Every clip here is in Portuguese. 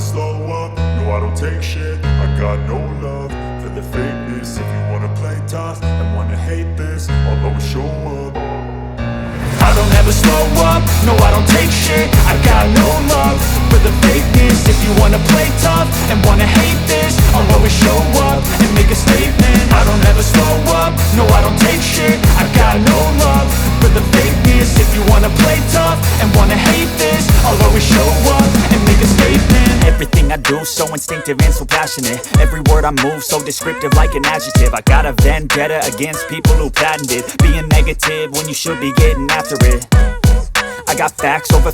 slow up, no I don't take shit. I got no love for the fakeness. If you wanna play tough and wanna hate this, I'll always show up. I don't ever slow up, no I don't take shit. I got no love for the fakeness. If you wanna play tough and wanna hate this, I'll always show up and make a statement. I don't ever slow up, no I don't take shit. I got no love for the fakeness. If you wanna play tough and wanna hate this, I'll always show up and make a statement. Everything I do so instinctive and so passionate. Every word I move so descriptive like an adjective. I got a vendetta against people who patented being negative when you should be getting after it. I got facts over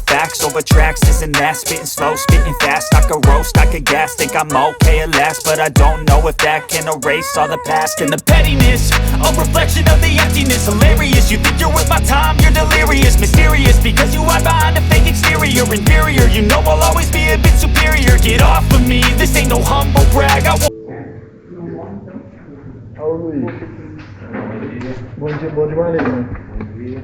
tracks, this and that. Spitting slow, spitting fast, I could roast, I could gas. Think I'm okay at last, but I don't know if that can erase all the past. And the pettiness, a reflection of the emptiness. Hilarious, you think you're worth my time, you're delirious. Mysterious, because you hide behind a fake exterior. Inferior, you know I'll always be a bit superior. Get off of me, this ain't no humble brag. I won't. Ô Luiz, bom dia, bom demais, né? Bom dia.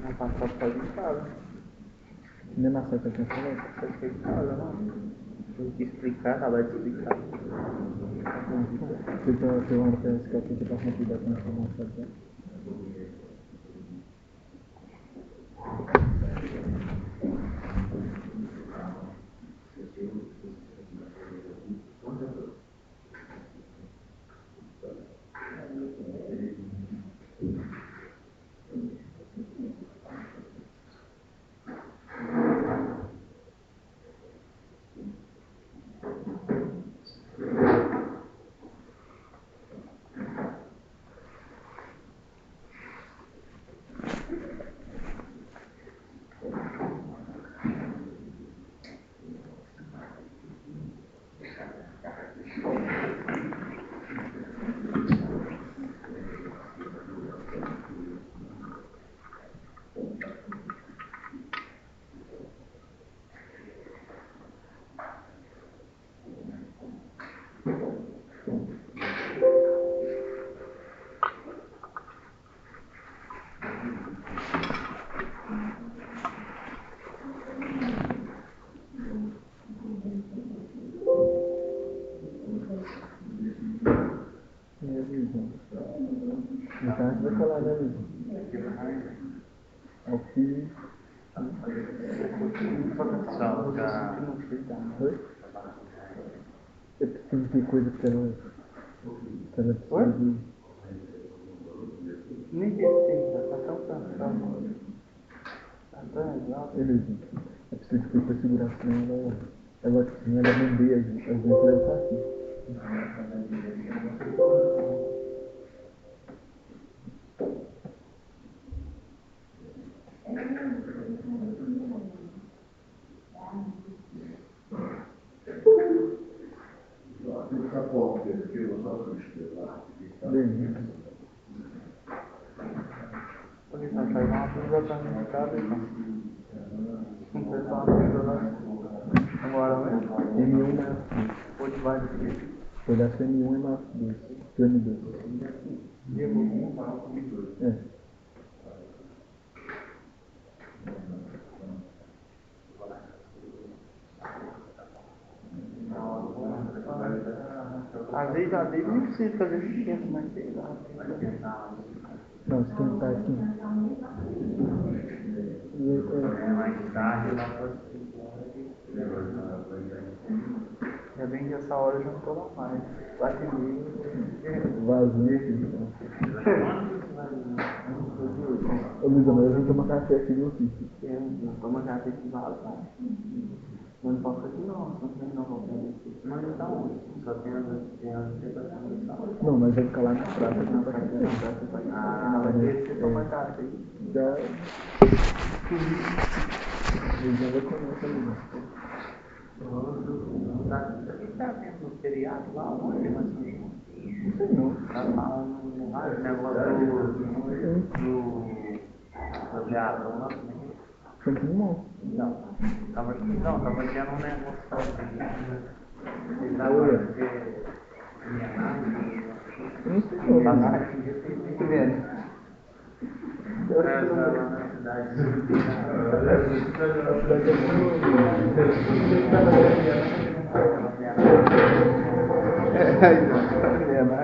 Não passar por causa de casa. Nem na certa que eu falei. Você foi de casa, não? Tem que explicar, acabar de explicar. Então, tem uma peça que eu tenho que passar aqui da transformação. Alfie. Só pra... Oi? Eu preciso de coisa pra ela. Pra ela precisa de. Nem que ele tem, tá tão cansado. Tá tão exausto. Beleza. Eu preciso de coisa pra segurar, senão ela bandeia as vezes leva pra aqui. Beleza. Porque não faz uma coisa pra mim de casa, então. Não faz uma coisa lá. Agora mesmo? M1 mais 2. Ou de baixo aqui. Olhar se M1 é mais 2. Do M2. É. Às vezes nem precisa fazer esse tempo, mas sei lá. Não, esquentar. Mais tarde, lá pra... Ainda bem que essa hora eu já não tô lá mais. 4h30. Vazio aqui. Ô Luiz, mas eu vim tomar café aqui no ofício. Toma café aqui vazado. Eu não posso aqui não, não vou fazer aqui. Mas então, só tem as Não, mas vai ficar lá na praça. não vai ter na praça pra cá. Não vai ter que tomar café aí. Já. Ele já vai comer ali, né? Tá vendo o feriado lá onde, mas Não sei não. tá falando no negócio do teatro lá. Sempre não. Não, tava tendo um negócio ele tava Oi. Eu não sei não. vendo?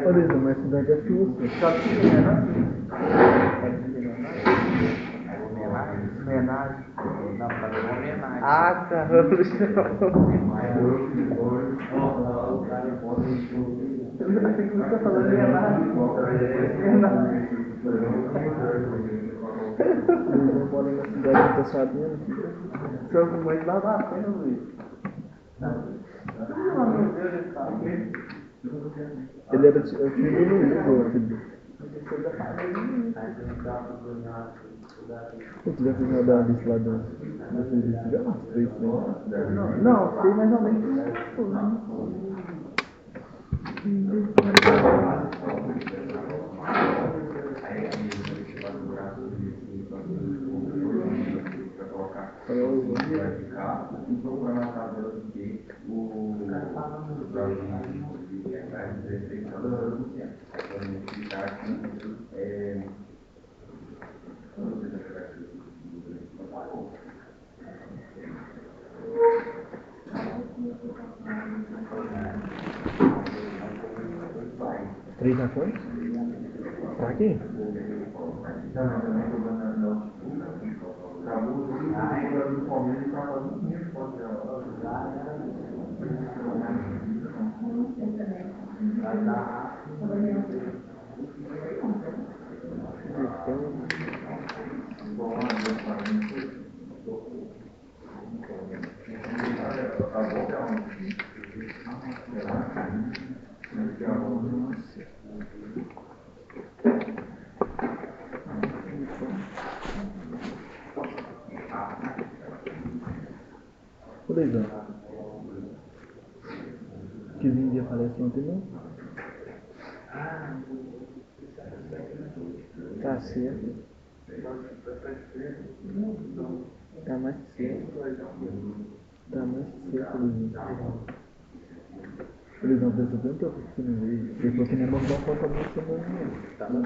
Olha, mas cidade é sua. Homenagem. Não, tá dando homenagem. Ah, tá. Você tá falando homenagem. Eles não moram na cidade, não tá sabendo. São muito babacena, Luiz. Ele era o filho do Luiz, ô filho. Pô, tu já fez uma da lista lá do serviço? Já mostrei isso, né? Não, sei mais ou menos. Três na conta? Pra quê? Beleza. Que vinha a palestra ontem, não? Tá certo. Tá mais certo. Tá mais certo, Luizinho. Eles não pensam tanto que você não veio. Ele falou que não é uma foto pra você não.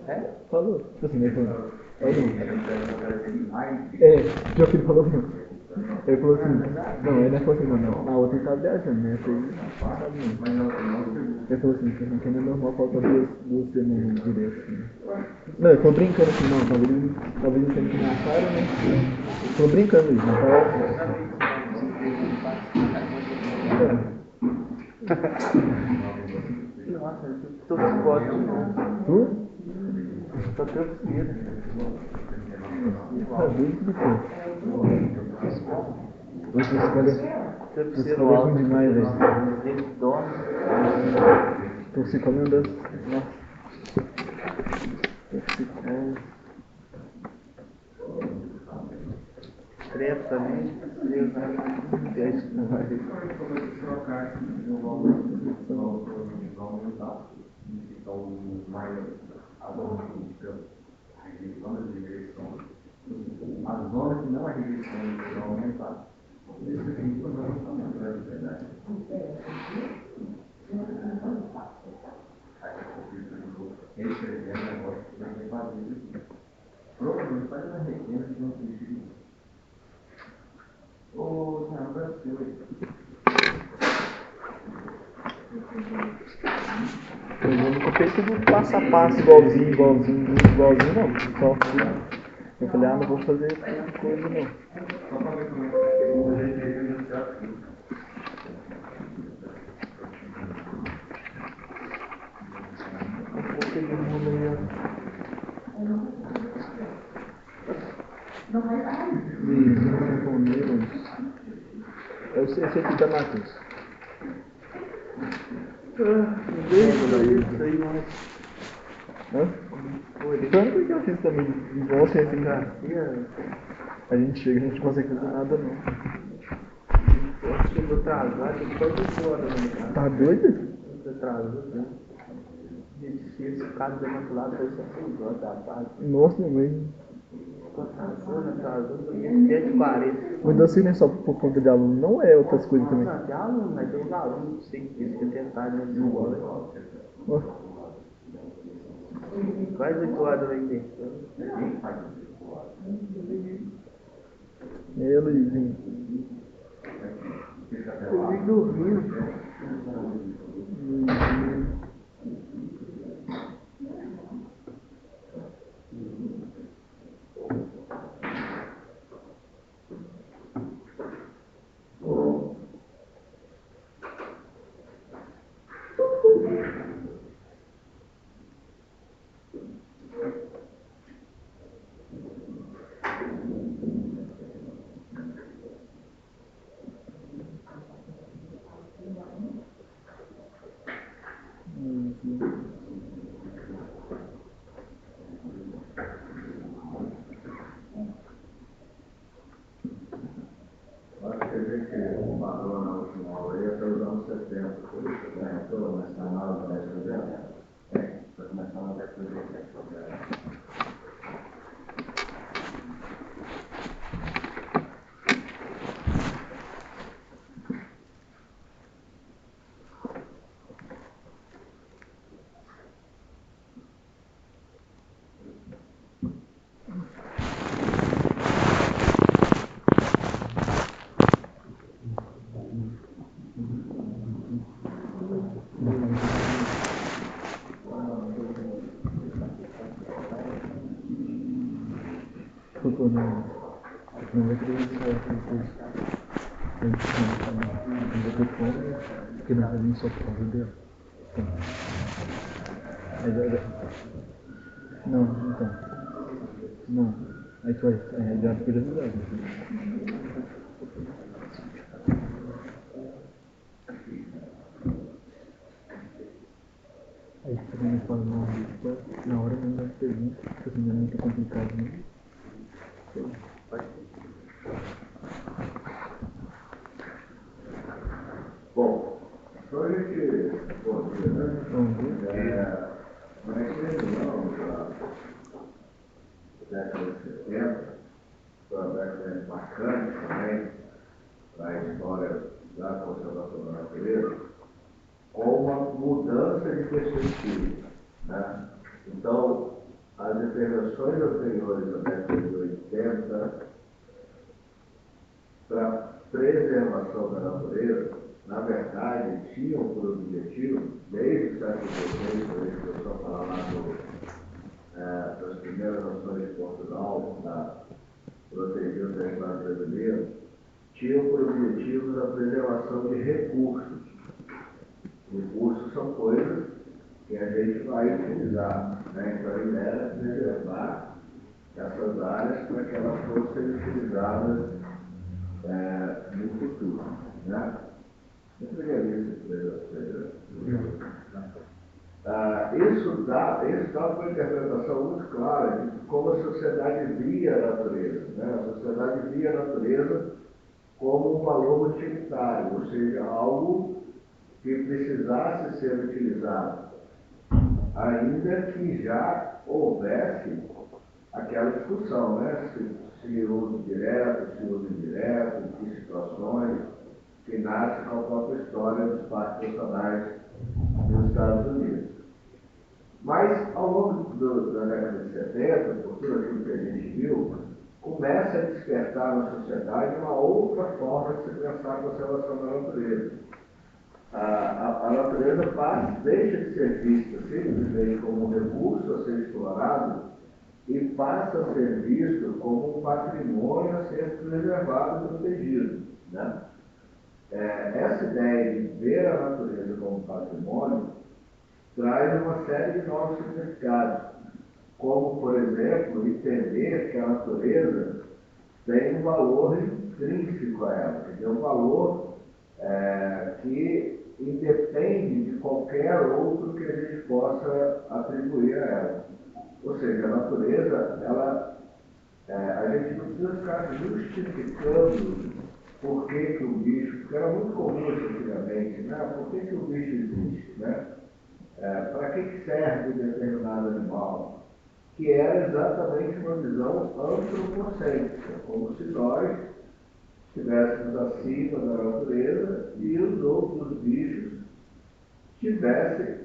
É? Falou. Assim, ele falou. É, não. É, pior que ele falou não. Ele falou assim, não, ele falou assim, não, na outra ele tava viajando, né? Essa aí não sabe não. Ele falou assim, que ainda é normal faltar duas semanas direto, assim. Não, eu tô brincando assim, não, talvez não tenha que na cara, né? Tô brincando isso, não Nossa, tô com foto, né? Tu? Tô torcida. Tá doido do quê? Esse Torcida é ruim alto. demais, velho. Ele dorme. Torcicolo anda. Nossa. Torcicolo. Trepa também. Deus, né? Deixa, não vai. A zona que não é regressão vai aumentar. Isso aqui não é verdade. Escrevendo o negócio que vai fazer isso. Provavelmente faz uma resenha que não existe. Ô, não, Brasil aí. Eu nunca fiz tudo passo a passo, igualzinho, não. Só fui. Eu falei, não vou fazer coisa não. Só pra ver como é que é. O jeito de registrar tudo. Um pouco de mundo aí, ó. Eu sei que tá Matheus. Isso aí, mas. Hã? Tanto que eu fiz também de volta assim, cara. A gente chega, a gente não consegue fazer nada não. Chegou atrasado, depois de fora, né, cara? Tá doido? Atrasado, né? Esse cara do outro lado foi só 6 horas da tarde. Nossa, mas. Atrasando, e esse 10h40. Mas assim não é só por conta de aluno, não é outras coisas também. Não, tem aluno, mas tem uns alunos que que tentaram nessa escola. Ó, Quase 8 horas vai ter. Luizinho. Eu vim dormindo. Quer dizer que o padrão na última aula aí até os anos 70, por isso, né? Então, mas está na aula 10%. É, vai começar na 10%. Ficou não vai querer isso depois. Não vai ter como, porque não vai vir só por causa dela. Não, então. Não. Aí tu vai, já fica avisado. Aí você também me fala, não, na hora não dá pergunta, porque assim, não é muito complicado, né? Bom, então a gente, bom dia, né? Nós terminamos a década de 70, foi uma década marcante também para a história da conservação da natureza, com uma mudança de perspectiva, né? Então, as intervenções anteriores da década de 80 para preservação da natureza, na verdade, tinham por objetivo, desde o século XVI, quando a gente começou a falar lá das primeiras ações de Portugal para proteger o território brasileiro, tinham por objetivo a preservação de recursos. Recursos são coisas que a gente vai utilizar, né? Então a ideia era preservar essas áreas para que elas fossem utilizadas no futuro, né? Isso dá uma interpretação muito clara de como a sociedade via a natureza, né? A sociedade via a natureza como um valor utilitário, ou seja, algo que precisasse ser utilizado, ainda que já houvesse aquela discussão, né? Se uso direto, se uso indireto, em que situações, que nasce com a própria história dos parques nacionais dos Estados Unidos. Mas, ao longo da década de 70, por tudo aquilo que a gente viu, começa a despertar na sociedade uma outra forma de se pensar a conservação da natureza. A natureza deixa de ser vista simplesmente como um recurso a ser explorado e passa a ser visto como um patrimônio a ser preservado e protegido, né? Essa ideia de ver a natureza como patrimônio traz uma série de novos significados, como, por exemplo, entender que a natureza tem um valor intrínseco a ela, que tem um valor que independe de qualquer outro que a gente possa atribuir a ela. Ou seja, a natureza, a gente não precisa ficar justificando por que o bicho, porque era muito comum antigamente, né? Por que o bicho existe, né? Para que serve determinado animal? Que era exatamente uma visão antropocêntrica, como se nós estivéssemos acima da natureza e os outros bichos tivessem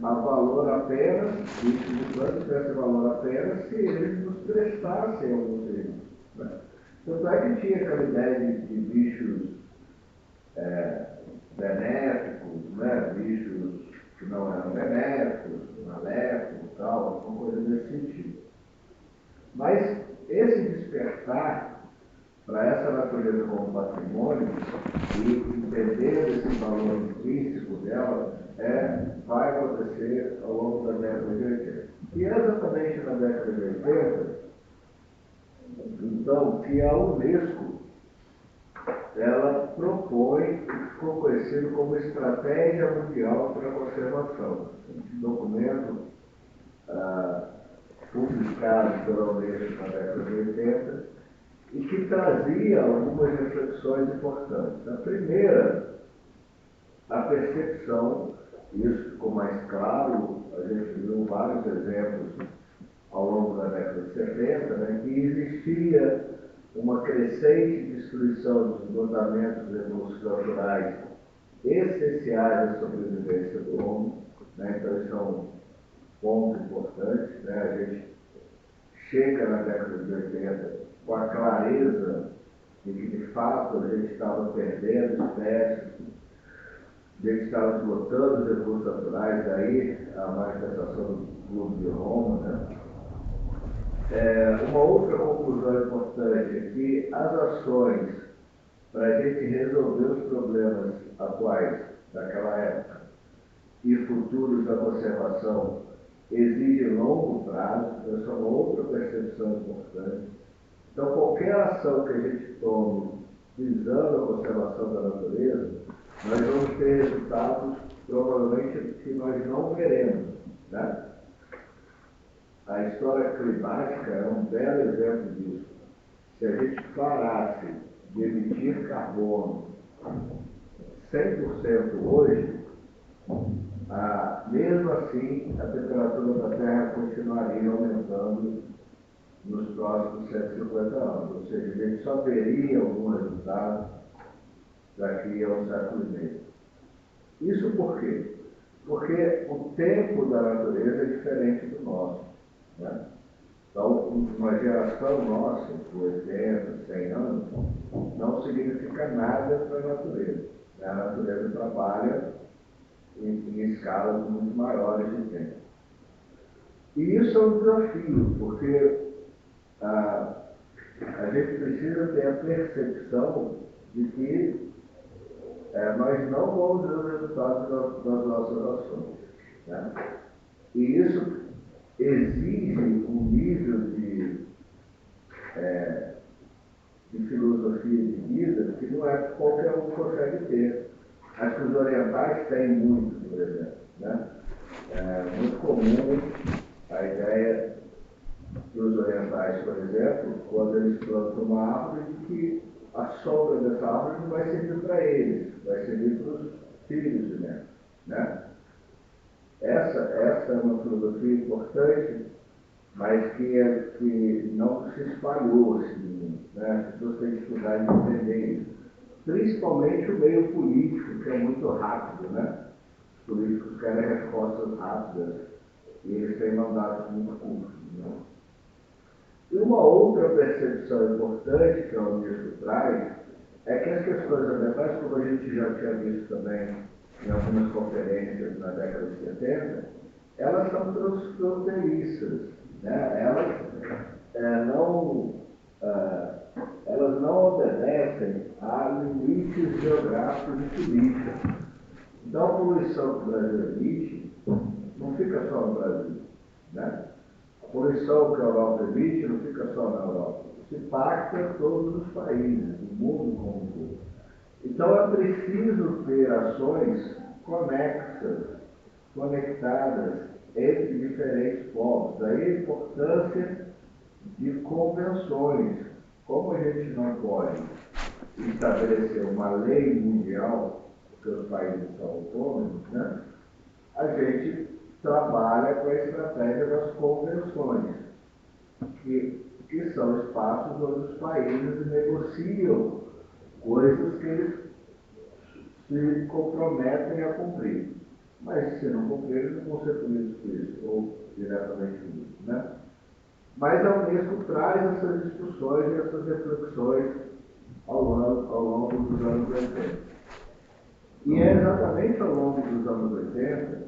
valor apenas, bichos humanos tivessem valor apenas se eles nos prestassem algum serviço, né? Tanto é que tinha aquela ideia de bichos benéficos, né? Bichos que não eram benéficos, maléficos e tal, alguma coisa nesse sentido. Mas esse despertar para essa natureza como patrimônio e entender esse valor intrínseco dela vai acontecer ao longo da década de 80. E exatamente na década de 80, então, que a Unesco ela propõe o que ficou conhecido como Estratégia Mundial para a Conservação. Um documento publicado pela Unesco na década de 80 e que trazia algumas reflexões importantes. A primeira, a percepção, isso ficou mais claro, a gente viu vários exemplos ao longo da década de 70, né, que existia uma crescente destruição dos esgotamentos e recursos naturais essenciais à sobrevivência do homem, né? Então isso é um ponto importante, né? A gente chega na década de 80 com a clareza de que de fato a gente estava perdendo espécies, a gente estava esgotando os recursos naturais, daí a manifestação do Clube de Roma, né? Uma outra conclusão importante é que as ações para a gente resolver os problemas atuais daquela época e futuros da conservação exigem longo prazo, essa é uma outra percepção importante. Então, qualquer ação que a gente tome visando a conservação da natureza, nós vamos ter resultados provavelmente que nós não veremos, né? A história climática é um belo exemplo disso. Se a gente parasse de emitir carbono 100% hoje, mesmo assim a temperatura da Terra continuaria aumentando nos próximos 150 anos. Ou seja, a gente só teria algum resultado daqui a um século e meio. Isso por quê? Porque o tempo da natureza é diferente do nosso, né? Então, uma geração nossa, de 80, 100 anos, não significa nada para a natureza. A natureza trabalha em escalas muito maiores de tempo. E isso é um desafio, porque a gente precisa ter a percepção de que nós não vamos ver os resultados das nossas ações. Né? E isso exige um nível de filosofia de vida que não é que qualquer um consegue ter. Acho que os orientais têm muito, por exemplo. Né? É muito comum a ideia dos orientais, por exemplo, quando eles plantam uma árvore, de que a sombra dessa árvore não vai servir para eles, vai servir para os filhos de netos. Né? Essa é uma filosofia importante, mas que não se espalhou assim, né? As pessoas têm que estudar e entender isso. Principalmente o meio político, que é muito rápido, né? Os políticos querem respostas rápidas e eles têm mandatos muito curtos. Né? E uma outra percepção importante que a Unesco traz é que as questões ambientais, como a gente já tinha visto também em algumas conferências na década de 70, elas são transfronteiriças. Né? Elas não obedecem a limites geográficos e políticos. Então, a poluição que o Brasil emite não fica só no Brasil. Né? A poluição que a Europa emite não fica só na Europa. Isso impacta todos os países, o mundo como um todo. Então, é preciso ter ações conectadas entre diferentes povos. Daí a importância de convenções. Como a gente não pode estabelecer uma lei mundial, porque os países são autônomos, né? A gente trabalha com a estratégia das convenções, que são espaços onde os países negociam coisas que eles se comprometem a cumprir. Mas se não cumprir, eles não vão ser punidos por isso, ou diretamente punidos. Né? Mas a Unesco traz essas discussões e essas reflexões ao longo dos anos 80. E é exatamente ao longo dos anos 80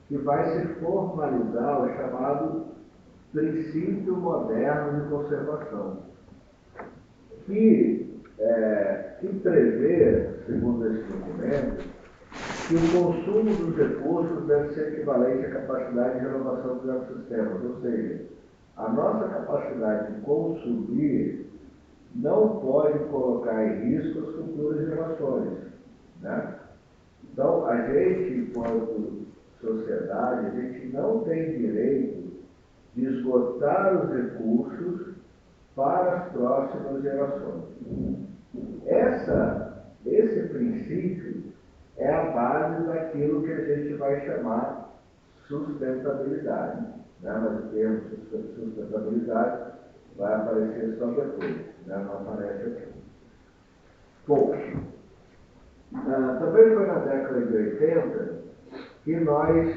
que vai se formalizar o chamado princípio moderno de conservação, que prevê, segundo esse documento, que o consumo dos recursos deve ser equivalente à capacidade de renovação dos ecossistemas, ou seja, a nossa capacidade de consumir não pode colocar em risco as futuras gerações. Né? Então, a gente, enquanto sociedade, a gente não tem direito de esgotar os recursos para as próximas gerações. Esse princípio é a base daquilo que a gente vai chamar sustentabilidade. Né? Mas o termo sustentabilidade vai aparecer só depois, né? Não aparece aqui. Bom, também foi na década de 80 que nós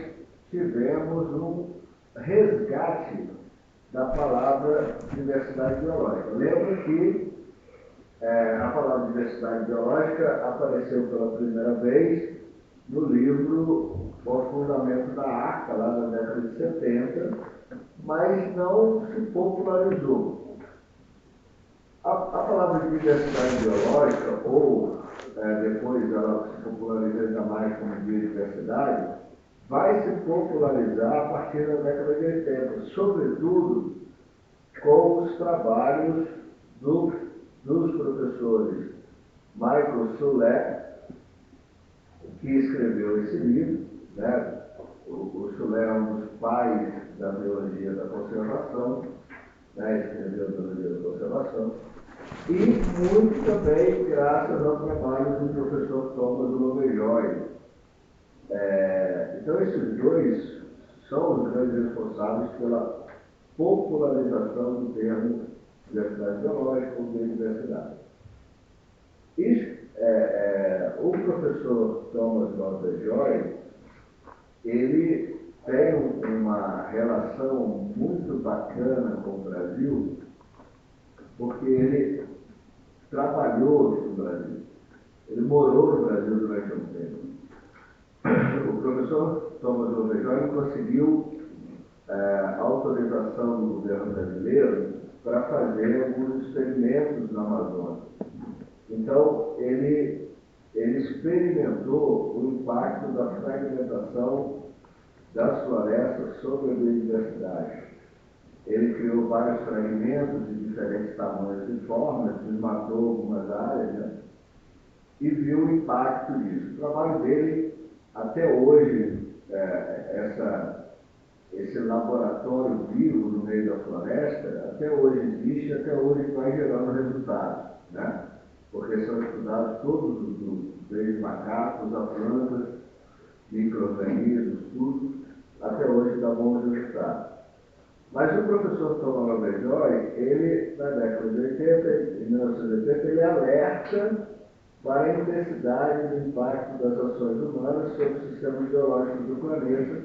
tivemos um resgate da palavra diversidade biológica. Lembra que a palavra diversidade biológica apareceu pela primeira vez no livro O Fundamento da Arca, lá na década de 70, mas não se popularizou. A palavra diversidade biológica, ou depois ela se popularizou ainda mais como biodiversidade, vai se popularizar a partir da década de 80, sobretudo com os trabalhos dos professores Michael Soule, que escreveu esse livro. Né? O Soule é um dos pais da biologia da conservação, né? Escreveu a biologia da conservação, e muito também graças ao trabalho do professor Thomas Lovejoy. Então, esses dois são os grandes responsáveis pela popularização do termo diversidade biológica ou biodiversidade. O professor Thomas Lovejoy, ele tem uma relação muito bacana com o Brasil, Brasil porque ele trabalhou no Brasil. Ele morou no Brasil durante um tempo. O professor Thomas Lovejoy conseguiu autorização do governo brasileiro para fazer alguns experimentos na Amazônia. Então, ele experimentou o impacto da fragmentação das florestas sobre a biodiversidade. Ele criou vários fragmentos de diferentes tamanhos e formas, desmatou algumas áreas, né? E viu o impacto disso. O trabalho dele, até hoje, esse laboratório vivo no meio da floresta, até hoje existe, até hoje vai gerando resultados, né? Porque são estudados todos desde macacos a plantas, micro-organismos, tudo, até hoje dá bons resultados. Mas o professor Thomas Lovejoy, ele, na década de 80, em 1980, ele alerta para a intensidade do impacto das ações humanas sobre os sistemas biológicos do planeta,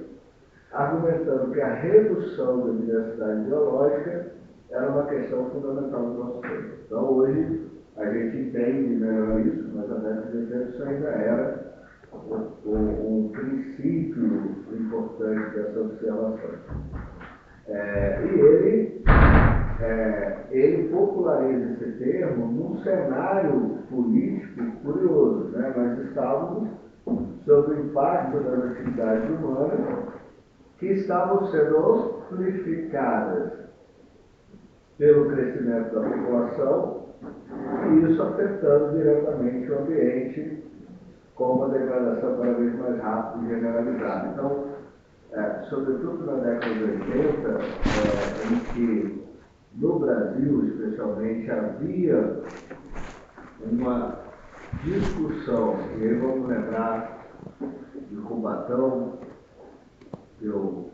argumentando que a redução da diversidade biológica era uma questão fundamental do nosso tempo. Então, hoje, a gente entende melhor isso, mas na década de 80 isso ainda era um princípio importante dessa observação. E ele populariza esse termo num cenário político curioso, né? Nós estávamos sob o impacto das atividades humanas que estavam sendo amplificadas pelo crescimento da população e isso afetando diretamente o ambiente com uma degradação cada vez mais rápida e generalizada. Então, sobretudo na década de 80, em que no Brasil, especialmente, havia uma discussão, e aí vamos lembrar de Cubatão, que eu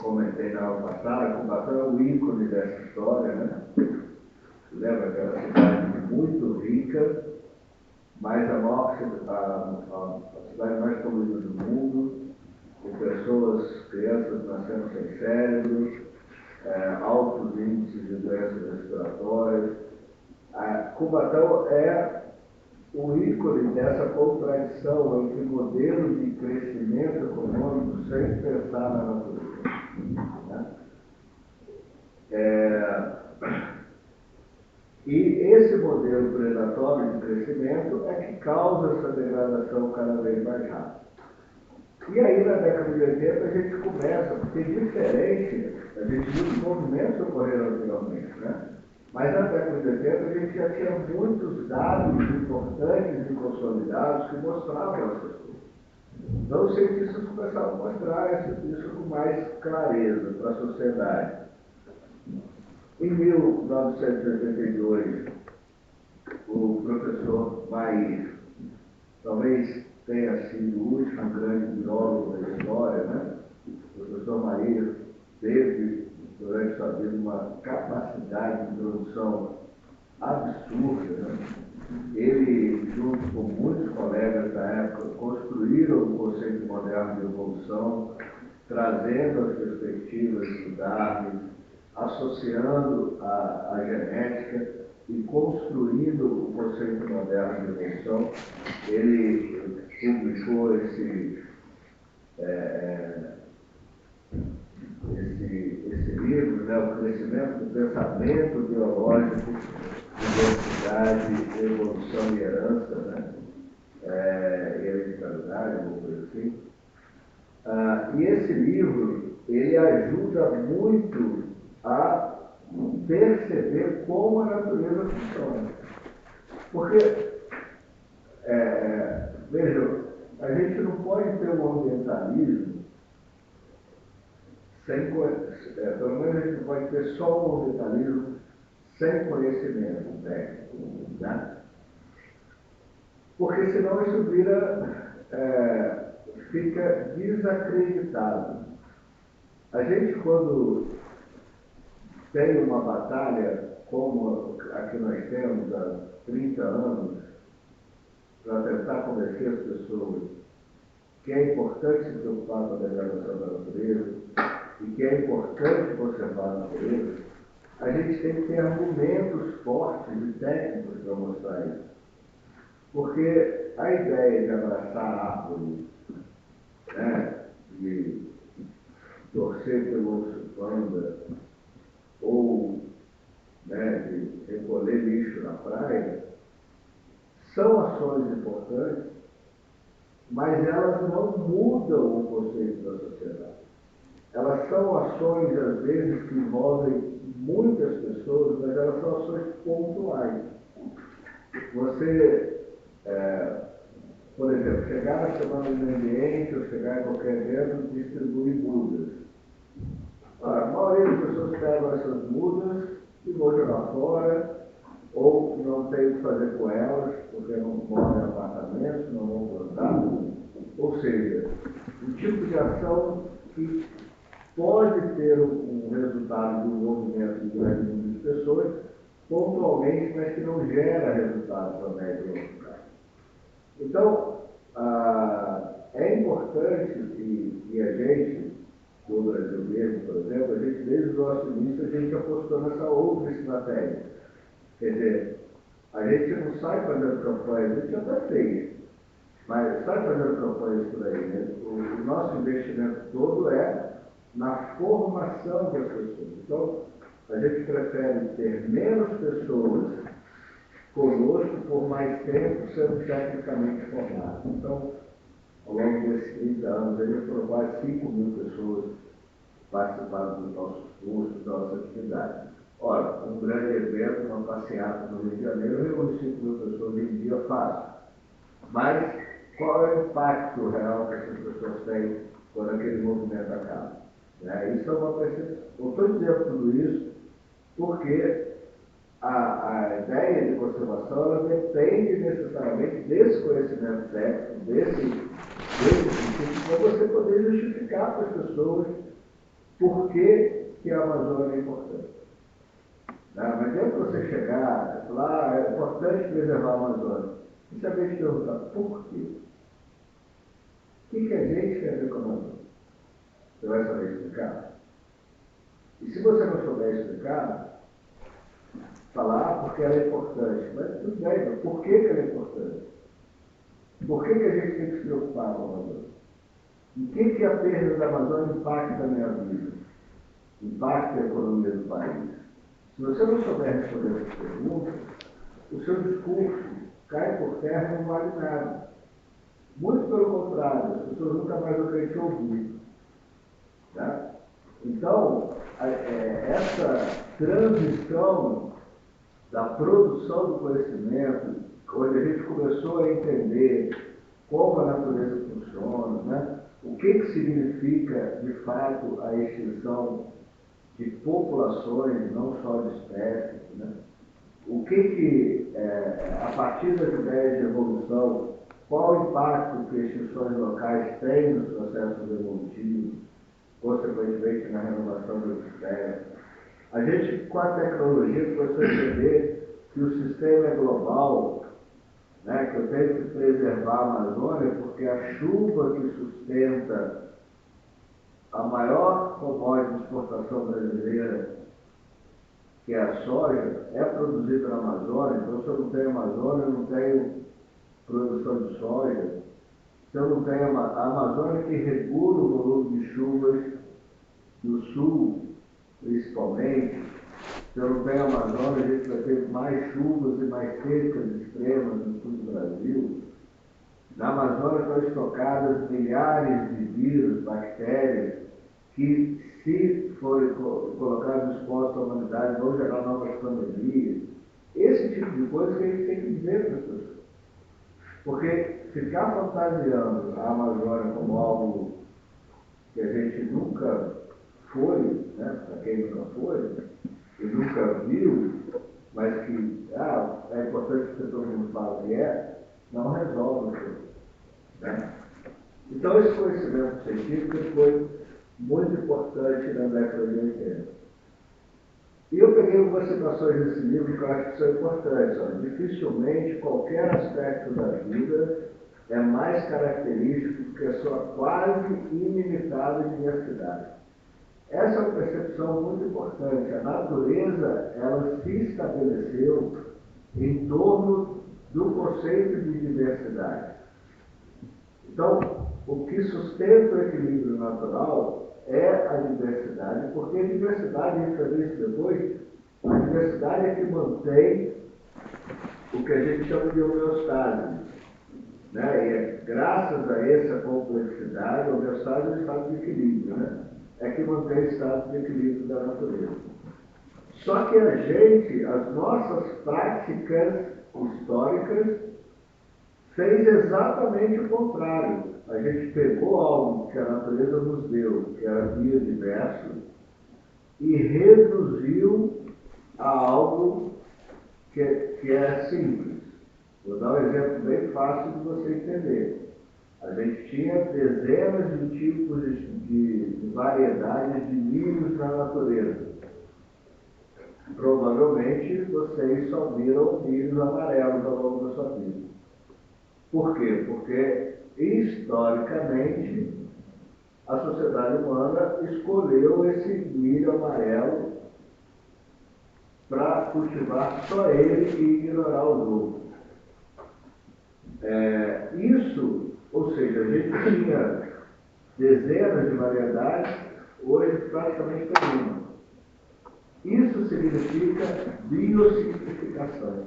comentei na aula passada. Cubatão é o ícone dessa história, né? Lembra aquela cidade muito rica, mas a cidade mais poluída do mundo, com pessoas, crianças nascendo sem cérebro, altos índices de doenças respiratórias. Cubatão é o ícone dessa contradição entre modelos de crescimento econômico sem pensar na natureza, né? E esse modelo predatório de crescimento é que causa essa degradação cada vez mais rápida. E aí, na década de 80, a gente começa, porque diferente, a gente viu os movimentos ocorreram anteriormente, né? Mas na década de 80 a gente já tinha muitos dados importantes e consolidados que mostravam essas coisas. Então os cientistas começaram a mostrar isso com mais clareza para a sociedade. Em 1982, o professor Mair, talvez tenha sido o último grande biólogo da história, né? O professor Mair teve, durante sua vida, uma capacidade de produção absurda, né? Ele, junto com muitos colegas da época, construíram o conceito moderno de evolução, trazendo as perspectivas do Darwin, associando a genética e construindo o conceito moderno de evolução. Ele publicou esse livro, né, O Crescimento do Pensamento Biológico, Diversidade, Evolução e Herança, né? Hereditariedade, alguma coisa assim. E esse livro, ele ajuda muito a perceber como a natureza funciona. Porque, vejam, a gente não pode ter um ambientalismo pelo menos a gente não pode ter só um ambientalismo sem conhecimento técnico, né? Porque senão isso fica desacreditado. A gente, quando tem uma batalha como a que nós temos há 30 anos, para tentar convencer as pessoas que é importante se preocupar com a degradação da natureza e que é importante conservar a natureza, a gente tem que ter argumentos fortes e técnicos para mostrar isso. Porque a ideia de abraçar a árvore, né, de torcer pelo urso panda, ou, né, de recolher lixo na praia, são ações importantes, mas elas não mudam o conceito da sociedade. Elas são ações, às vezes, que envolvem muitas pessoas, mas elas são ações pontuais. Você, por exemplo, chegar na Semana do Meio Ambiente ou chegar em qualquer evento e distribuir mudas. A maioria das pessoas pegam essas mudas e vão jogar fora, ou não tem o que fazer com elas, porque não moram em apartamentos, não vão plantar. Ou seja, um tipo de ação que pode ter um resultado de um movimento de grande número de pessoas, pontualmente, mas que não gera resultado para médio e longo prazo. Então, é importante que a gente, no Brasil mesmo, por exemplo, a gente, desde o nosso início, a gente apostou nessa outra estratégia. Quer dizer, a gente não sai fazendo campanhas, a gente até fez, mas sai fazendo campanhas por aí, né? O nosso investimento todo é na formação das pessoas. Então, a gente prefere ter menos pessoas conosco por mais tempo sendo tecnicamente formadas. Então, ao longo desses 30 anos, aí foram quase 5.000 pessoas participaram dos nossos cursos, das nossas atividades. Ora, um grande evento, uma passeata no Rio de Janeiro, reúne 5.000 pessoas em dia fácil. Mas qual é o impacto real que essas pessoas têm quando aquele movimento acaba? Isso é uma percepção. Eu estou dizendo tudo isso porque a ideia de conservação ela depende necessariamente desse conhecimento técnico, desse princípio, para você poder justificar para as pessoas por que a Amazônia é importante. Não adianta você chegar e falar, é importante preservar a Amazônia. E saber te perguntar, por quê? O que a gente quer ver com a Amazônia? Você vai saber explicar? E se você não souber explicar, falar porque ela é importante. Mas tudo bem, mas por que ela é importante? Por que a gente tem que se preocupar com a Amazônia? Em que a perda da Amazônia impacta a minha vida? Impacta a economia do país? Se você não souber responder essas perguntas, o seu discurso cai por terra e não vale nada. Muito pelo contrário, as pessoas nunca mais vão querer te ouvir. Tá? Então, essa transição da produção do conhecimento, onde a gente começou a entender como a natureza funciona, né? O que significa, de fato, a extinção de populações, não só de espécies, né? O que a partir das ideias de evolução, qual o impacto que extinções locais têm nos processos evolutivos, consequentemente na renovação das espécies. A gente, com a tecnologia, começou a entender que o sistema é global, né, que eu tenho que preservar a Amazônia, porque a chuva que sustenta a maior commodity de exportação brasileira, que é a soja, é produzida na Amazônia. Então, se eu não tenho Amazônia, eu não tenho produção de soja. Se eu não tenho a Amazônia que regula o volume de chuvas do sul, principalmente, se eu não tenho a Amazônia, a gente vai ter mais chuvas e mais secas extremas no sul do Brasil. Na Amazônia estão estocadas milhares de vírus, bactérias, que, se forem colocados expostos à humanidade, vão gerar novas pandemias. Esse tipo de coisa que a gente tem que dizer para as pessoas. Porque ficar fantasiando a Amazônia como algo que a gente nunca foi, né, para quem nunca foi, e nunca viu, mas que é importante que todo mundo fale que não resolve tudo. Né? Então, esse conhecimento científico foi muito importante na década de 80. E eu peguei algumas citações desse livro que eu acho que são importantes. Olha, dificilmente qualquer aspecto da vida é mais característico do que a sua quase ilimitada diversidade. Essa é uma percepção muito importante. A natureza, ela se estabeleceu em torno do conceito de diversidade. Então, o que sustenta o equilíbrio natural é a diversidade, porque a diversidade, a gente vai ver isso depois, a diversidade é que mantém o que a gente chama de homeostase. Né? E é graças a essa complexidade, a homeostase é o estado de equilíbrio, né? É que mantém o estado de equilíbrio da natureza. Só que a gente, as nossas práticas históricas, fez exatamente o contrário. A gente pegou algo que a natureza nos deu, que era biodiverso, e reduziu a algo que é simples. Vou dar um exemplo bem fácil de você entender. A gente tinha dezenas de tipos de variedades de milhos na natureza. Provavelmente vocês só viram milhos amarelos ao longo da sua vida. Por quê? Porque, historicamente, a sociedade humana escolheu esse milho amarelo para cultivar só ele e ignorar os outros. Isso, ou seja, a gente tinha dezenas de variedades, hoje praticamente nenhuma. Isso significa biosimplificação.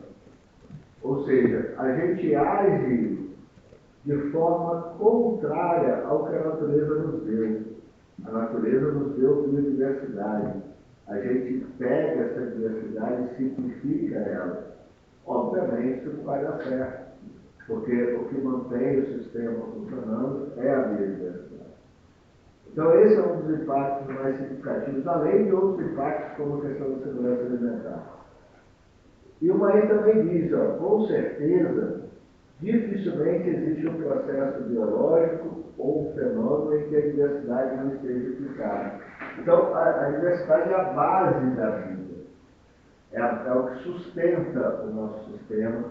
Ou seja, a gente age de forma contrária ao que a natureza nos deu. A natureza nos deu biodiversidade. A gente pega essa diversidade e simplifica ela. Obviamente, isso não vai dar certo, porque o que mantém o sistema funcionando é a biodiversidade. Então, esse é um dos impactos mais significativos, além de outros impactos, como a questão da segurança alimentar. E o Maí também diz, com certeza, dificilmente existe um processo biológico ou um fenômeno em que a diversidade não esteja implicada. Então, a diversidade é a base da vida. É o que sustenta o nosso sistema,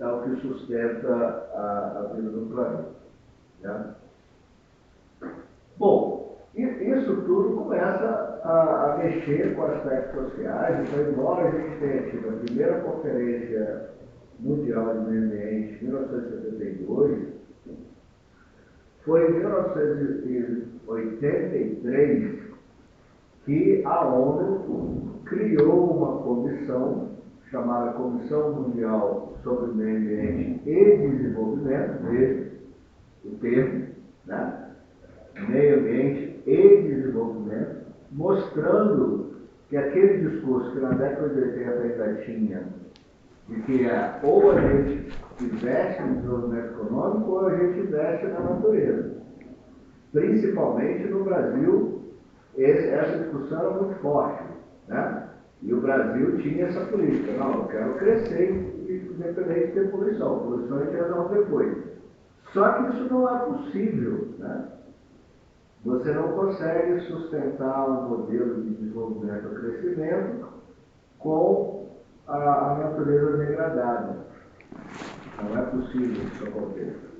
é o que sustenta a vida do planeta. Né? Bom, isso tudo começa a mexer com aspectos sociais. Então, embora a gente tenha tido a primeira conferência mundial de meio ambiente em 1972, foi em 1983 que a ONU criou uma comissão chamada Comissão Mundial sobre o Meio Ambiente e Desenvolvimento, veja o termo, né? Meio Ambiente e Desenvolvimento, mostrando que aquele discurso que na década de 80 ainda tinha, de que ou a gente investe no desenvolvimento econômico ou a gente investe na natureza. Principalmente no Brasil, essa discussão era muito forte, né? E o Brasil tinha essa política. Não, eu quero crescer independente de ter poluição. Poluição a gente resolve depois. Só que isso não é possível, né? Você não consegue sustentar um modelo de desenvolvimento ou crescimento com a natureza degradada. Não é possível que isso aconteça.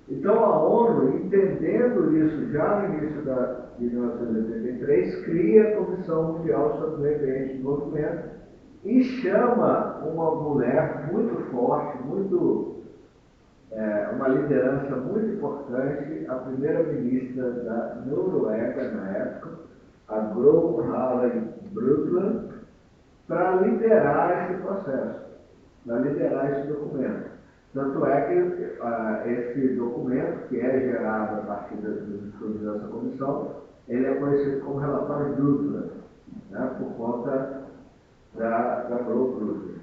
Então a ONU, entendendo isso já no início de 1983, cria a Comissão Mundial sobre o Meio Ambiente e Desenvolvimento e chama uma mulher muito forte, uma liderança muito importante, a primeira-ministra da Noruega na época, a Gro Harlem Brundtland, para liderar esse processo, para liderar esse documento. Tanto é que esse documento, que é gerado a partir dos estudos dessa comissão, ele é conhecido como relatório Brundtland, né, por conta da Gro Brundtland.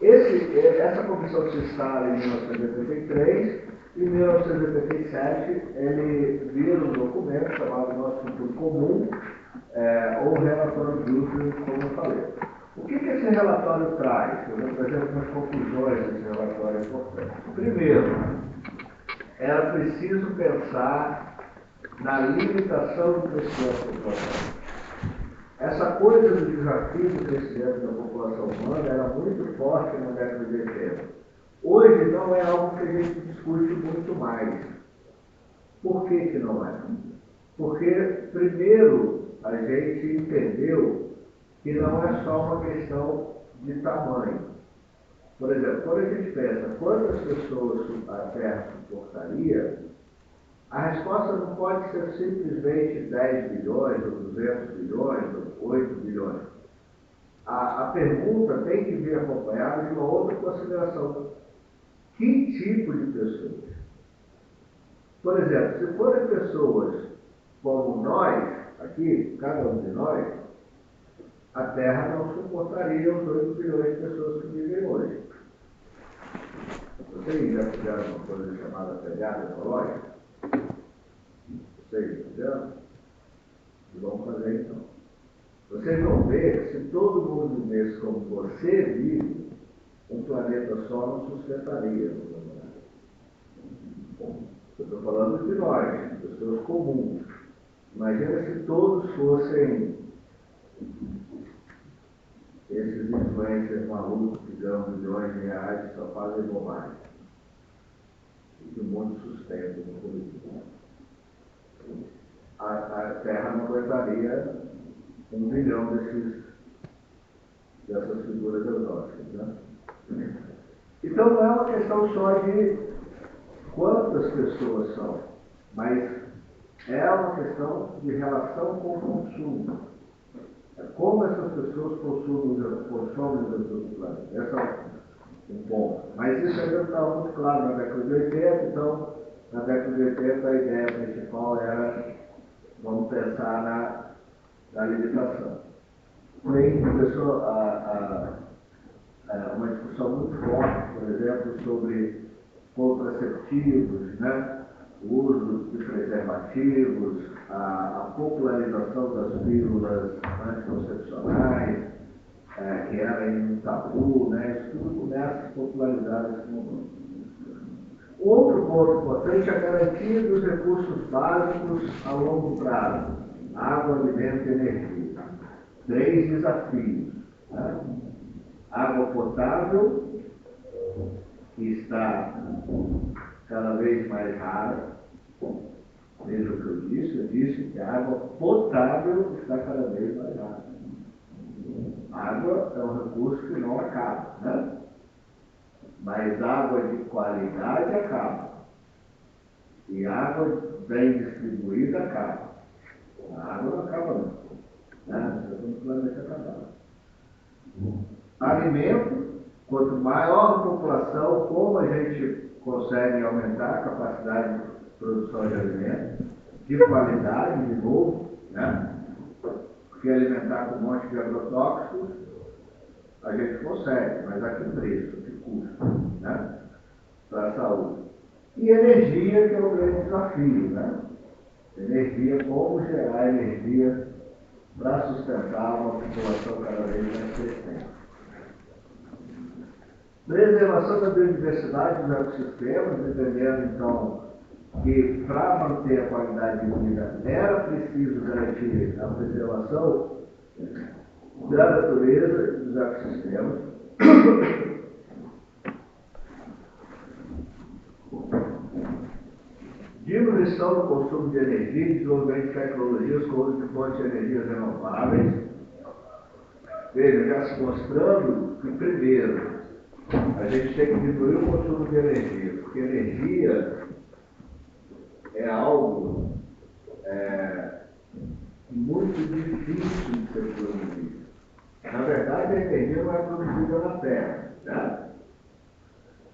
Essa comissão se instala em 1983, em 1987 ele vira um documento chamado Nosso Futuro Comum, ou Relatório Brundtland, como eu falei. O que esse relatório traz? Eu vou trazer algumas conclusões desse relatório importante. Primeiro, era preciso pensar na limitação do crescimento da população. Essa coisa do desafio do crescimento da população humana era muito forte na década de 80. Hoje não é algo que a gente discute muito mais. Por que não é? Porque, primeiro, a gente entendeu que não é só uma questão de tamanho. Por exemplo, quando a gente pensa quantas pessoas a Terra suportaria, a resposta não pode ser simplesmente 10 bilhões, ou 200 bilhões, ou 8 bilhões. A pergunta tem que vir acompanhada de uma outra consideração. Que tipo de pessoas? Por exemplo, se forem pessoas como nós, aqui, cada um de nós, a Terra não suportaria os 8 bilhões de pessoas que vivem hoje. Vocês já fizeram uma coisa chamada pegada ecológica? Vocês já fizeram? E vamos fazer então. Vocês vão ver que se todo mundo vivesse como você vive, um planeta só não sustentaria. Bom, eu estou falando de nós, pessoas comuns. Imagina se todos fossem esses influencers malucos que ganham milhões de reais e só fazem bobagem. E que o mundo sustenta no político. A Terra não aguentaria 1 bilhão dessas figuras exóticas. Né? Então não é uma questão só de quantas pessoas são, mas é uma questão de relação com o consumo. É como essas pessoas consomem os recursos do planeta. Esse é um ponto. Mas isso ainda está muito claro na década de 80, então na década de 80 a ideia principal era vamos pensar na limitação. Aí começou uma discussão muito forte, por exemplo, sobre contraceptivos, né? O uso de preservativos, a popularização das pílulas anticoncepcionais, que era um tabu, né? Isso tudo começa a se popularizar nesse momento. Outro ponto importante é a garantia dos recursos básicos a longo prazo: água, alimento e energia. 3 desafios. Né? Água potável, que está cada vez mais rara. Veja o que eu disse que a água potável está cada vez mais rara. A água é um recurso que não acaba, né? Mas água de qualidade acaba. E água bem distribuída acaba. A água não acaba não. Né? Nós estamos no planeta acabado. Alimento, quanto maior a população, como a gente consegue aumentar a capacidade de produção de alimento, de qualidade, de novo, né? Porque alimentar com um monte de agrotóxicos, a gente consegue, mas a que preço, a que custo, né? Para a saúde. E energia, que é o grande desafio, né? Energia, como gerar energia para sustentar uma população cada vez mais crescente. Preservação da biodiversidade dos ecossistemas, entendendo então que para manter a qualidade de vida era preciso garantir a preservação da natureza e dos ecossistemas. Diminuição do consumo de energia e desenvolvimento de tecnologias com uso de fontes de energias renováveis. Veja, já se mostrando que, primeiro, a gente tem que diminuir o consumo de energia, porque energia é algo muito difícil de ser produzido. Na verdade, a energia não é produzida na Terra. Né?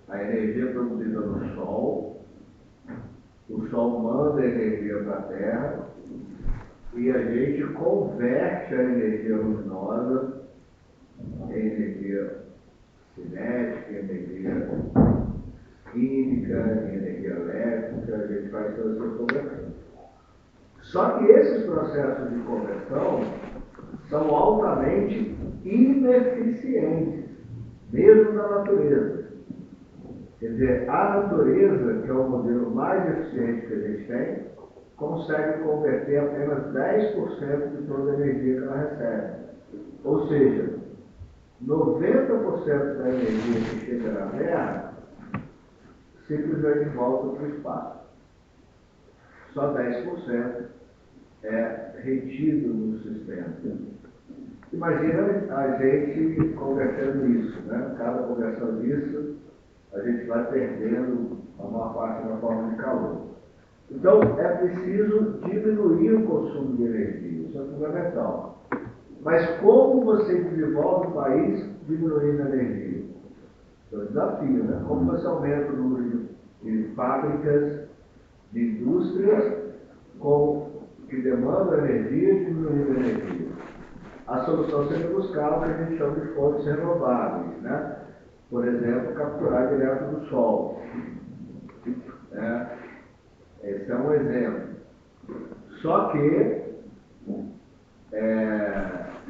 A energia é produzida no Sol, o Sol manda a energia para a Terra e a gente converte a energia luminosa em energia cinética, em energia química, em energia elétrica, a gente faz toda essa conversão. Só que esses processos de conversão são altamente ineficientes, mesmo na natureza. Quer dizer, a natureza, que é o modelo mais eficiente que a gente tem, consegue converter apenas 10% de toda a energia que ela recebe. Ou seja, 90% da energia que chega na Terra simplesmente volta para o espaço. Só 10% retido no sistema. Imagina a gente conversando isso, né? Cada conversão disso, a gente vai perdendo a maior parte da forma de calor. Então, é preciso diminuir o consumo de energia, isso é fundamental. Mas como você desenvolve o país diminuindo a energia? É um desafio, né? Como você aumenta o número de fábricas, de indústrias que demandam energia e diminuindo a energia? A solução seria buscar o que a gente chama de fontes renováveis, né? Por exemplo, capturar direto do sol. Esse é um exemplo. Só que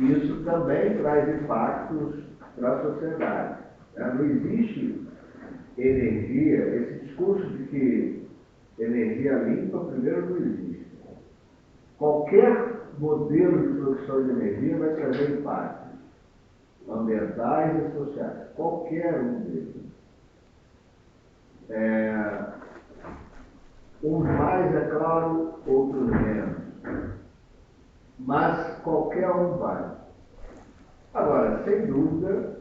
isso também traz impactos para a sociedade. Não existe energia, esse discurso de que energia limpa, primeiro, não existe. Qualquer modelo de produção de energia vai trazer impactos ambientais e sociais. Qualquer um deles. Uns mais, é claro, outros menos. Mas qualquer um vai. Agora, sem dúvida,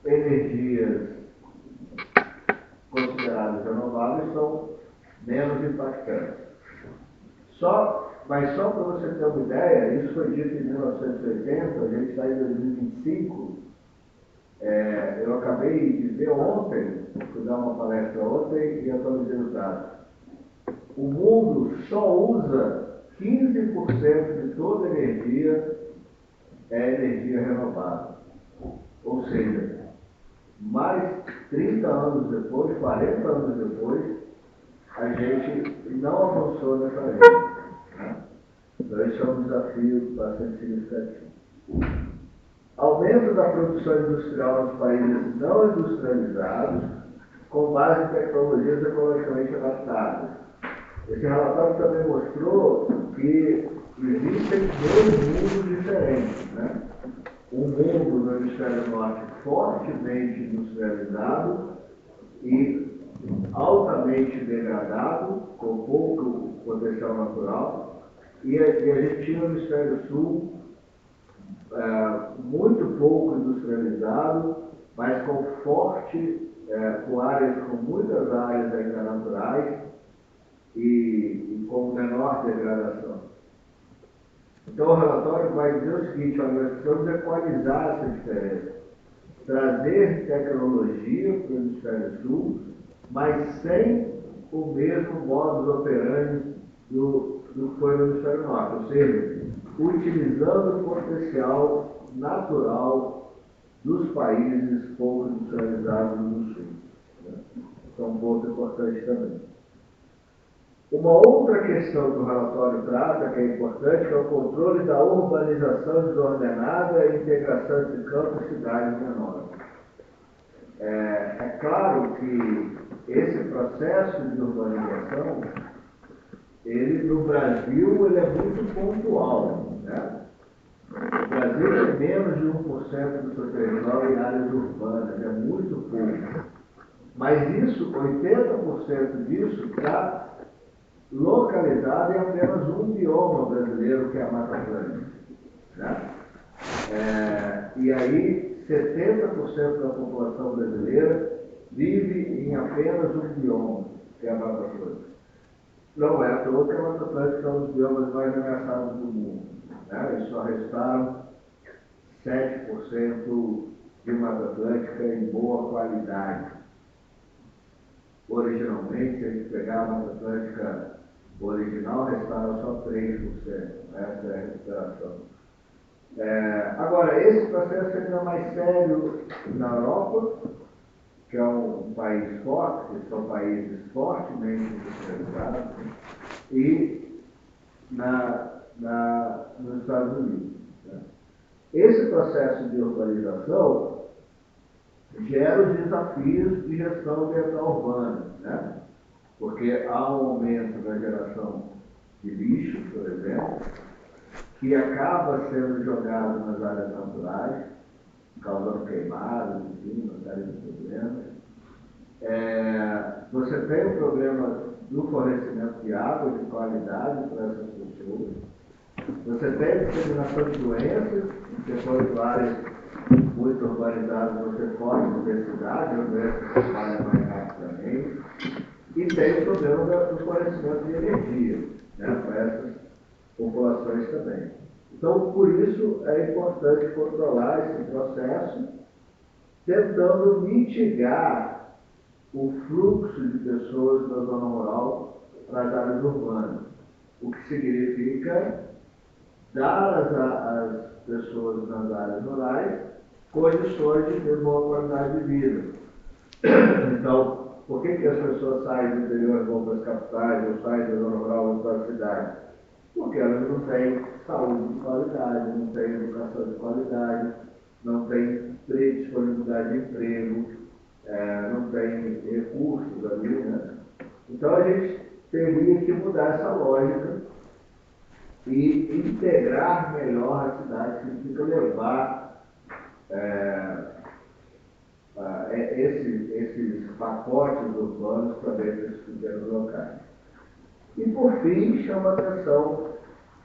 energias consideradas renováveis são menos impactantes. Mas só para você ter uma ideia, isso foi dito em 1980, a gente está em 2025. Eu acabei de ver ontem, fui dar uma palestra ontem e atualizei os dados. O mundo só usa 15% de toda a energia energia renovável. Ou seja, mais 30 anos depois, 40 anos depois, a gente não avançou nessa linha. Né? Então, isso é um desafio bastante significativo. Aumento da produção industrial nos países não industrializados, com base em tecnologias ecologicamente adaptadas. Esse relatório também mostrou que existem dois mundos diferentes, né? Um mundo no hemisfério norte fortemente industrializado e altamente degradado, com pouco potencial natural, e a gente tinha no hemisfério sul muito pouco industrializado, mas com muitas áreas ainda naturais e com menor degradação. Então o relatório vai dizer o seguinte: nós precisamos equalizar essa diferença, trazer tecnologia para o hemisfério sul, mas sem o mesmo modus operandi do que foi no hemisfério norte, ou seja, utilizando o potencial natural dos países pouco industrializados do sul. Isso é um ponto importante também. Uma outra questão que o relatório trata, que é importante, é o controle da urbanização desordenada e integração entre campos e cidades menores. É claro que esse processo de urbanização, no Brasil, ele é muito pontual, né? O Brasil tem menos de 1% do seu território em áreas urbanas, é muito pouco. Mas isso, 80% disso está localizado em apenas um bioma brasileiro, que é a Mata Atlântica. Né? E aí, 70% da população brasileira vive em apenas um bioma, que é a Mata Atlântica. Não é à toa que a Mata Atlântica é um dos biomas mais ameaçados do mundo. Né? Eles só restaram 7% de Mata Atlântica em boa qualidade. Originalmente, se a gente pegar a Mata Atlântica original, restaram só 3%. Essa é a recuperação. Agora, esse processo é ainda mais sério na Europa, que é um país forte, que são países fortemente industrializados, e nos Estados Unidos. Né? Esse processo de urbanização gera os desafios de gestão ambiental urbana, né? Porque há um aumento da geração de lixo, por exemplo, que acaba sendo jogado nas áreas naturais, causando queimadas, enfim, uma série de problemas. Você tem um problema no fornecimento de água de qualidade para essas pessoas. Você tem disseminação de doenças, em setores áreas muito urbanizadas, você pode ter cidade, a doença se espalha mais rapidamente. E tem o problema do fornecimento de energia, né, para essas populações também. Então, por isso, é importante controlar esse processo, tentando mitigar o fluxo de pessoas da zona rural para as áreas urbanas, o que significa dar às pessoas nas áreas rurais condições de ter boa qualidade de vida. Então, por que as pessoas saem do interior e vão para as capitais, ou saem da zona rural e vão para a cidade? Porque elas não têm saúde de qualidade, não têm educação de qualidade, não têm disponibilidade de emprego, não têm recursos ali, né? Então a gente teria que mudar essa lógica e integrar melhor a cidade, significa levar esses pacotes urbanos para dentro desses pequenos locais. E, por fim, chama atenção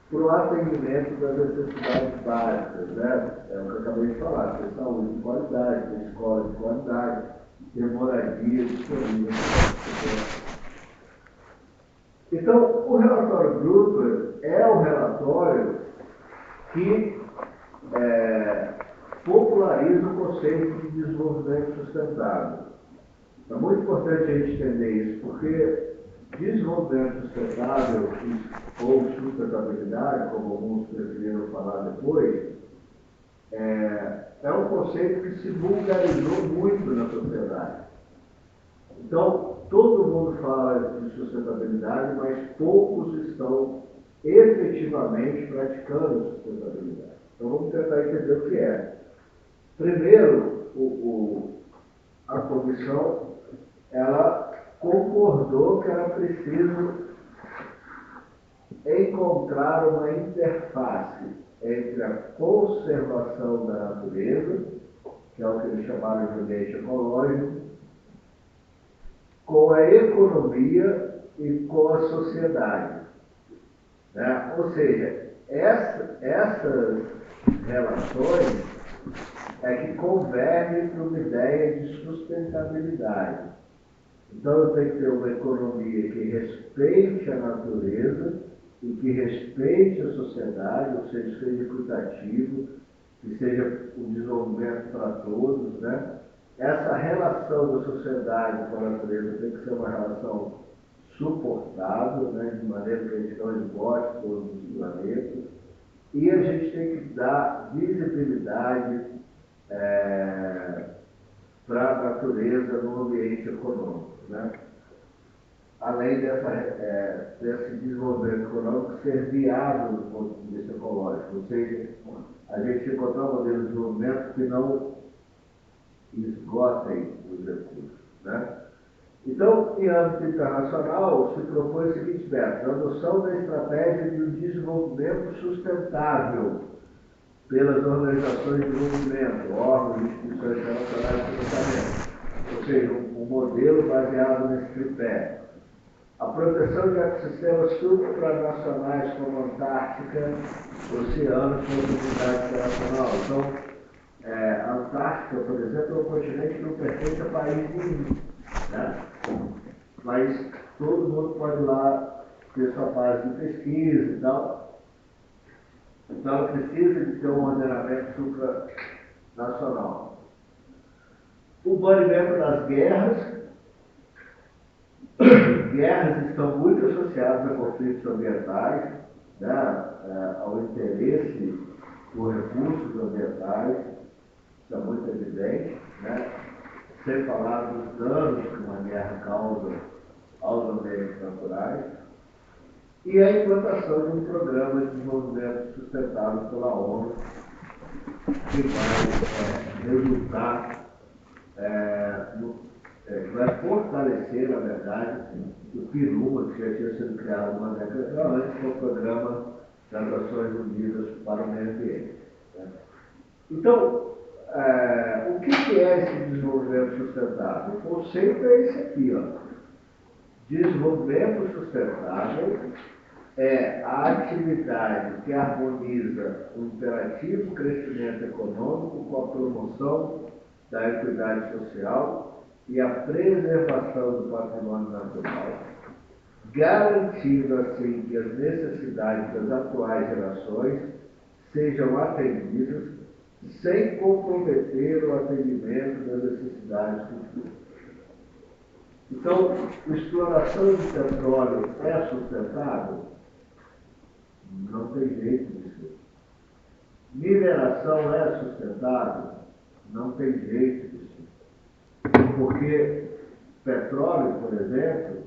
para o atendimento das necessidades básicas, né? É o que eu acabei de falar, ter saúde de qualidade, ter escola de qualidade, ter moradia disponível para as pessoas. Então, o relatório Brundtland é um relatório que populariza o conceito de desenvolvimento sustentável. É muito importante a gente entender isso, porque desenvolvimento sustentável ou sustentabilidade, como alguns preferiram falar depois, é um conceito que se vulgarizou muito na sociedade. Então, todo mundo fala de sustentabilidade, mas poucos estão efetivamente praticando sustentabilidade. Então, vamos tentar entender o que é. Primeiro, a comissão, ela concordou que era preciso encontrar uma interface entre a conservação da natureza, que é o que eles chamaram de ambiente ecológico, com a economia e com a sociedade. Né? Ou seja, essas relações é que convergem para uma ideia de sustentabilidade. Então, eu tenho que ter uma economia que respeite a natureza e que respeite a sociedade, ou seja, seja equitativo, que seja um desenvolvimento para todos, né? Essa relação da sociedade com a natureza tem que ser uma relação suportável, né? De maneira que a gente não esgote todos os planetas. E a gente tem que dar visibilidade para a natureza no ambiente econômico, né? Além desse desenvolvimento econômico ser viável do ponto de vista ecológico, ou seja, a gente encontrar um modelo de desenvolvimento que não esgotem os recursos, né? Então, em âmbito internacional, se propõe o seguinte método: a adoção da estratégia de um desenvolvimento sustentável pelas organizações de desenvolvimento, órgãos e instituições internacionais de financiamento, ou seja, um modelo baseado nesse tripé. A proteção de ecossistemas supranacionais como Antártica, oceanos e comunidade internacional. Então, a Antártica, por exemplo, é um continente que não pertence a país nenhum, né? Mas todo mundo pode ir lá ter sua base de pesquisa e tal. Então, precisa de ter um ordenamento supranacional. O banimento das guerras. Guerras estão muito associadas a conflitos ambientais, né? Ao interesse por recursos ambientais, isso é muito evidente, né? Sem falar dos danos que uma guerra causa aos ambientes naturais, e a implantação de um programa de desenvolvimento sustentável pela ONU, que vai resultar vai fortalecer, na verdade, o PNUD, que já tinha sido criado uma década antes, que é o Programa das Nações Unidas para o Meio Ambiente. Né? Então, o que é esse desenvolvimento sustentável? O conceito é esse aqui, ó. Desenvolvimento sustentável é a atividade que harmoniza o imperativo crescimento econômico com a promoção da equidade social e a preservação do patrimônio natural, garantindo assim que as necessidades das atuais gerações sejam atendidas sem comprometer o atendimento das necessidades futuras. Então, a exploração de petróleo é sustentável? Não tem jeito de ser. Mineração é sustentável? Não tem jeito de ser. Porque petróleo, por exemplo,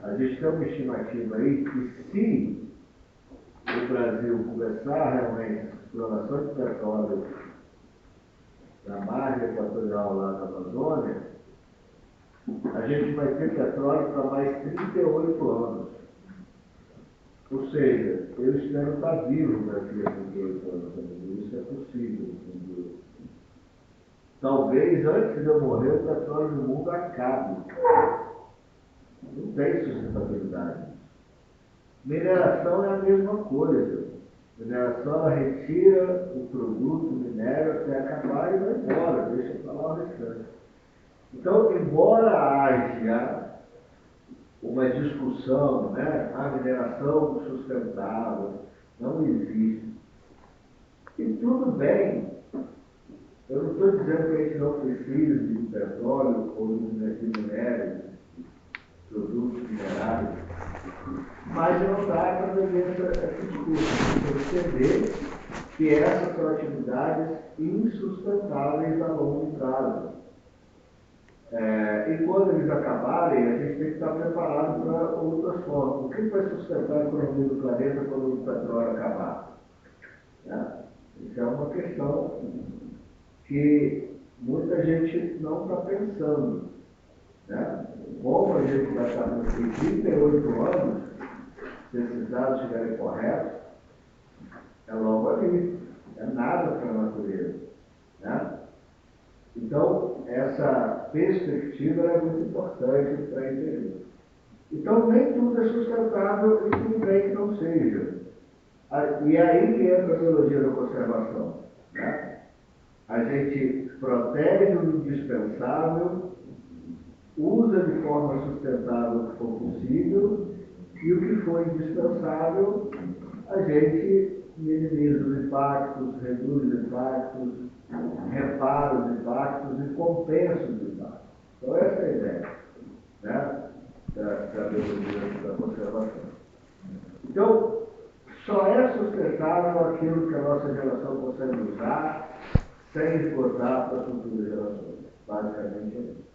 a gente tem uma estimativa aí que se o Brasil começar realmente a exploração de petróleo na margem equatorial lá da Amazônia, a gente vai ter petróleo para mais 38 anos. Ou seja, eu espero estar vivo daqui a 38 anos. Isso é possível. Talvez antes de eu morrer o petróleo no mundo acabe. Não tem sustentabilidade. Mineração é a mesma coisa. Mineração ela retira o produto, o minério até acabar e vai embora, deixa para lá o restante. Então, embora haja uma discussão, né, a mineração sustentável não existe, e tudo bem, eu não estou dizendo que a gente não precisa de petróleo ou de minério, produtos minerais, mas não dá para fazer esse discurso, para entender que essas são atividades insustentáveis a longo prazo. E quando eles acabarem, a gente tem que estar preparado para outras formas. O que vai sustentar a economia do planeta quando o petróleo acabar? Isso é uma questão que muita gente não está pensando. Como a gente vai estar com 38 anos, se esses dados estiverem corretos, é logo ali, é nada para a natureza. Então, essa perspectiva é muito importante para entender. Então, nem tudo é sustentável e tudo bem que não seja. E é aí que entra a biologia da conservação. A gente protege o indispensável, usa de forma sustentável o que for possível, e o que for indispensável, a gente minimiza os impactos, reduz os impactos, repara os impactos e compensa os impactos. Então, essa é a ideia da biologia da conservação. Então, só é sustentável aquilo que a nossa geração consegue usar sem esgotar para as futuras gerações. Basicamente é isso.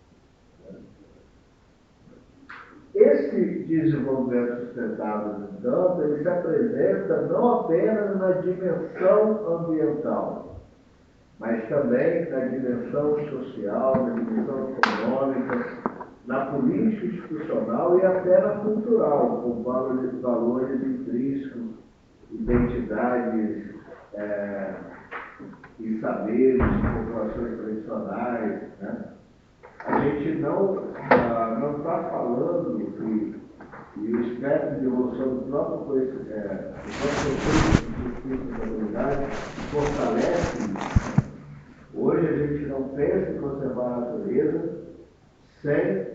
Esse desenvolvimento sustentável, então, ele se apresenta não apenas na dimensão ambiental, mas também na dimensão social, na dimensão econômica, na política institucional e até na cultural, com valores intrínsecos, identidades e saberes de populações tradicionais. A gente não está falando e o espectro de evolução do próprio conceito de sustentabilidade fortalece isso. Hoje a gente não pensa em conservar a natureza sem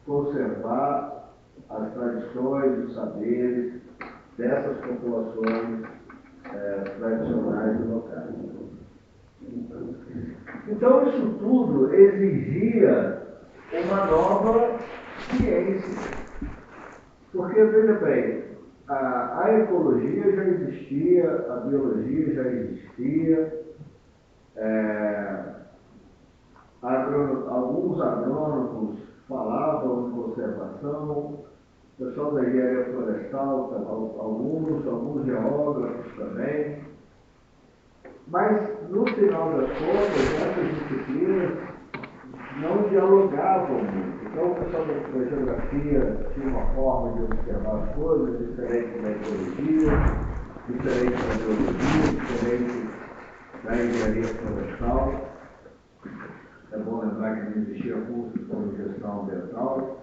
conservar as tradições, os saberes dessas populações tradicionais e locais. Então, isso tudo exigia uma nova ciência. Porque, veja bem, a ecologia já existia, a biologia já existia, alguns agrônomos falavam em conservação, o pessoal da engenharia florestal, alguns geógrafos também. Mas, no final das contas, essas disciplinas não dialogavam muito. Então, o pessoal da geografia tinha uma forma de observar as coisas diferente da ecologia, diferente da biologia, diferente da engenharia florestal. É bom lembrar que não existia curso como gestão ambiental,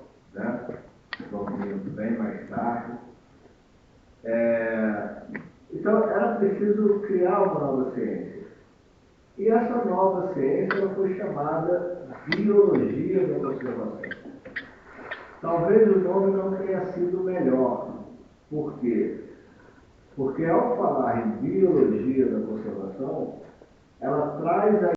vão vir bem mais tarde. Então, era preciso criar uma nova ciência. E essa nova ciência ela foi chamada Biologia da Conservação. Talvez o nome não tenha sido melhor. Por quê? Porque ao falar em Biologia da Conservação, ela traz a